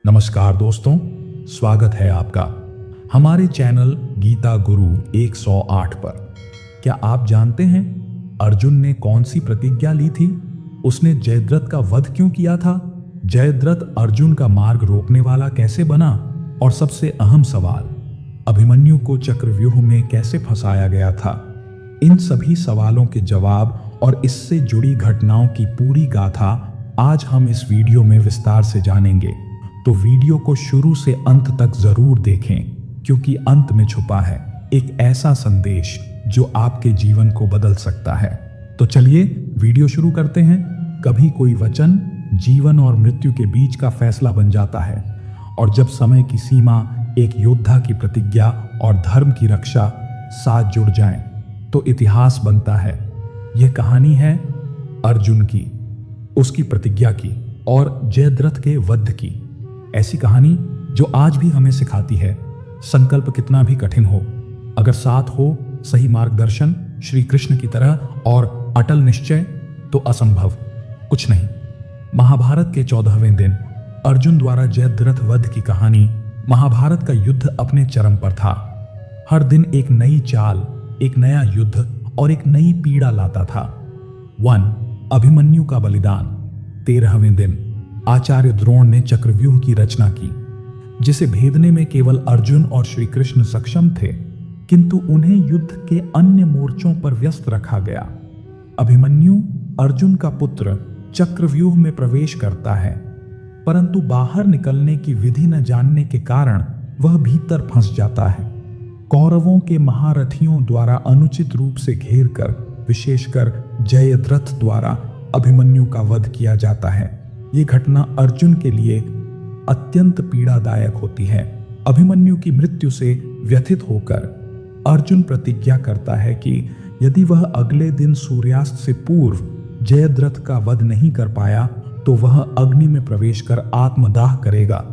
नमस्कार दोस्तों, स्वागत है आपका हमारे चैनल गीता गुरु 108 पर। क्या आप जानते हैं अर्जुन ने कौन सी प्रतिज्ञा ली थी? उसने जयद्रथ का वध क्यों किया था? जयद्रथ अर्जुन का मार्ग रोकने वाला कैसे बना? और सबसे अहम सवाल, अभिमन्यु को चक्रव्यूह में कैसे फंसाया गया था? इन सभी सवालों के जवाब और इससे जुड़ी घटनाओं की पूरी गाथा आज हम इस वीडियो में विस्तार से जानेंगे। तो वीडियो को शुरू से अंत तक जरूर देखें, क्योंकि अंत में छुपा है एक ऐसा संदेश जो आपके जीवन को बदल सकता है। तो चलिए वीडियो शुरू करते हैं। कभी कोई वचन जीवन और मृत्यु के बीच का फैसला बन जाता है, और जब समय की सीमा, एक योद्धा की प्रतिज्ञा और धर्म की रक्षा साथ जुड़ जाएं, तो इतिहास बनता है। यह कहानी है अर्जुन की, उसकी प्रतिज्ञा की और जयद्रथ के वध की। ऐसी कहानी जो आज भी हमें सिखाती है, संकल्प कितना भी कठिन हो, अगर साथ हो सही मार्गदर्शन श्री कृष्ण की तरह और अटल निश्चय, तो असंभव कुछ नहीं। महाभारत के 14वें दिन अर्जुन द्वारा जयद्रथ वध की कहानी। महाभारत का युद्ध अपने चरम पर था। हर दिन एक नई चाल, एक नया युद्ध और एक नई पीड़ा लाता था। 1. अभिमन्यु का बलिदान। 13वें दिन आचार्य द्रोण ने चक्रव्यूह की रचना की, जिसे भेदने में केवल अर्जुन और श्री कृष्ण सक्षम थे, किंतु उन्हें युद्ध के अन्य मोर्चों पर व्यस्त रखा गया। अभिमन्यु, अर्जुन का पुत्र, चक्रव्यूह में प्रवेश करता है, परंतु बाहर निकलने की विधि न जानने के कारण वह भीतर फंस जाता है। कौरवों के महारथियों द्वारा अनुचित रूप से घेर कर, विशेषकर जयद्रथ द्वारा अभिमन्यु का वध किया जाता है। ये घटना अर्जुन के लिए अत्यंत पीड़ादायक होती है। अभिमन्यु की मृत्यु से व्यथित होकर अर्जुन प्रतिज्ञा करता है कि यदि वह अगले दिन सूर्यास्त से पूर्व जयद्रथ का वध नहीं कर पाया, तो वह अग्नि में प्रवेश कर आत्मदाह करेगा।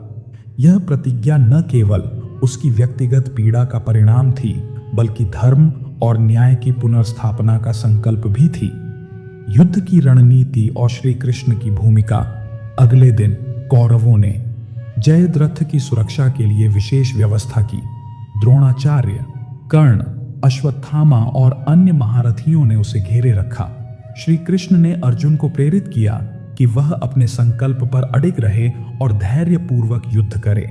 यह प्रतिज्ञा न केवल उसकी व्यक्तिगत पीड़ा का परिणाम थी, बल्कि धर्म और न्याय की पुनर्स्थापना का संकल्प भी थी। युद्ध की रणनीति और श्री कृष्ण की भूमिका। अगले दिन कौरवों ने जयद्रथ की सुरक्षा के लिए विशेष व्यवस्था की। द्रोणाचार्य, कर्ण, अश्वत्थामा और अन्य महारथियों ने उसे घेरे रखा। श्री कृष्ण ने अर्जुन को प्रेरित किया कि वह अपने संकल्प पर अडिग रहे और धैर्यपूर्वक युद्ध करे।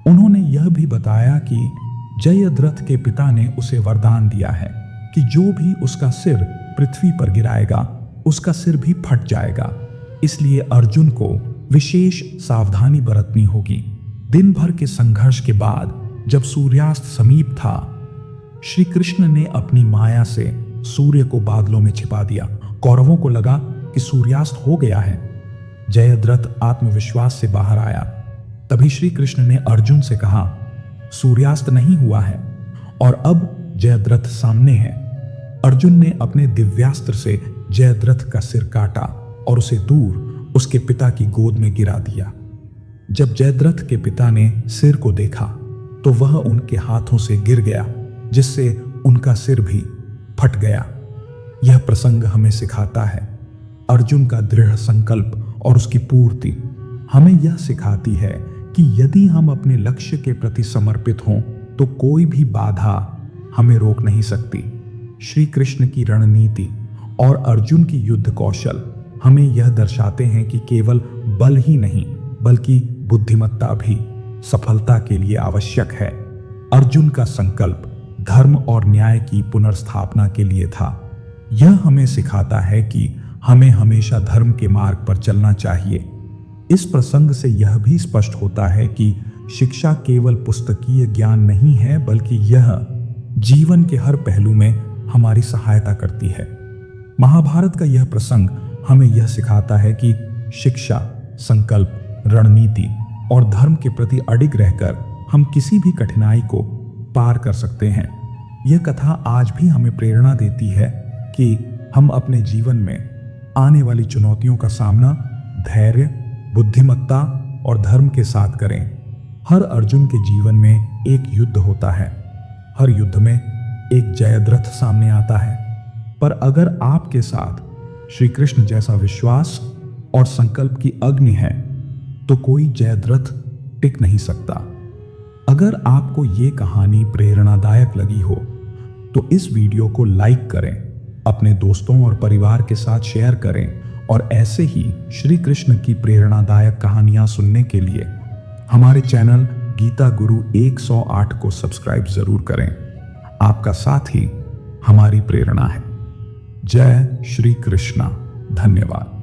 उन्होंने यह भी बताया कि जयद्रथ के पिता ने उसे वरदान दिया है कि जो भी उसका सिर पृथ्वी पर गिराएगा, उसका सिर भी फट जाएगा। इसलिए अर्जुन को विशेष सावधानी बरतनी होगी। दिन भर के संघर्ष के बाद जब सूर्यास्त समीप था, श्री कृष्ण ने अपनी माया से सूर्य को बादलों में छिपा दिया। कौरवों को लगा कि सूर्यास्त हो गया है। जयद्रथ आत्मविश्वास से बाहर आया। तभी श्री कृष्ण ने अर्जुन से कहा, सूर्यास्त नहीं हुआ है और अब जयद्रथ सामने है। अर्जुन ने अपने दिव्यास्त्र से जयद्रथ का सिर काटा और उसे दूर उसके पिता की गोद में गिरा दिया। जब जयद्रथ के पिता ने सिर को देखा, तो वह उनके हाथों से गिर गया, जिससे उनका सिर भी फट गया। यह प्रसंग हमें सिखाता है अर्जुन का दृढ़ संकल्प और उसकी पूर्ति। हमें यह सिखाती है कि यदि हम अपने लक्ष्य के प्रति समर्पित हों, तो कोई भी बाधा हमें रोक नहीं सकती। श्री कृष्ण की रणनीति और अर्जुन की युद्ध कौशल हमें यह दर्शाते हैं कि केवल बल ही नहीं, बल्कि बुद्धिमत्ता भी सफलता के लिए आवश्यक है। अर्जुन का संकल्प धर्म और न्याय की पुनर्स्थापना के लिए था। यह हमें सिखाता है कि हमें हमेशा धर्म के मार्ग पर चलना चाहिए। इस प्रसंग से यह भी स्पष्ट होता है कि शिक्षा केवल पुस्तकीय ज्ञान नहीं है, बल्कि यह जीवन के हर पहलू में हमारी सहायता करती है। महाभारत का यह प्रसंग हमें यह सिखाता है कि शिक्षा, संकल्प, रणनीति और धर्म के प्रति अडिग रहकर हम किसी भी कठिनाई को पार कर सकते हैं। यह कथा आज भी हमें प्रेरणा देती है कि हम अपने जीवन में आने वाली चुनौतियों का सामना धैर्य, बुद्धिमत्ता और धर्म के साथ करें। हर अर्जुन के जीवन में एक युद्ध होता है, हर युद्ध में एक जयद्रथ सामने आता है। पर अगर आपके साथ श्री कृष्ण जैसा विश्वास और संकल्प की अग्नि है, तो कोई जयद्रथ टिक नहीं सकता। अगर आपको ये कहानी प्रेरणादायक लगी हो तो इस वीडियो को लाइक करें, अपने दोस्तों और परिवार के साथ शेयर करें और ऐसे ही श्री कृष्ण की प्रेरणादायक कहानियां सुनने के लिए हमारे चैनल गीता गुरु 108 को सब्सक्राइब जरूर करें। आपका साथ ही हमारी प्रेरणा है। जय श्री कृष्णा। धन्यवाद।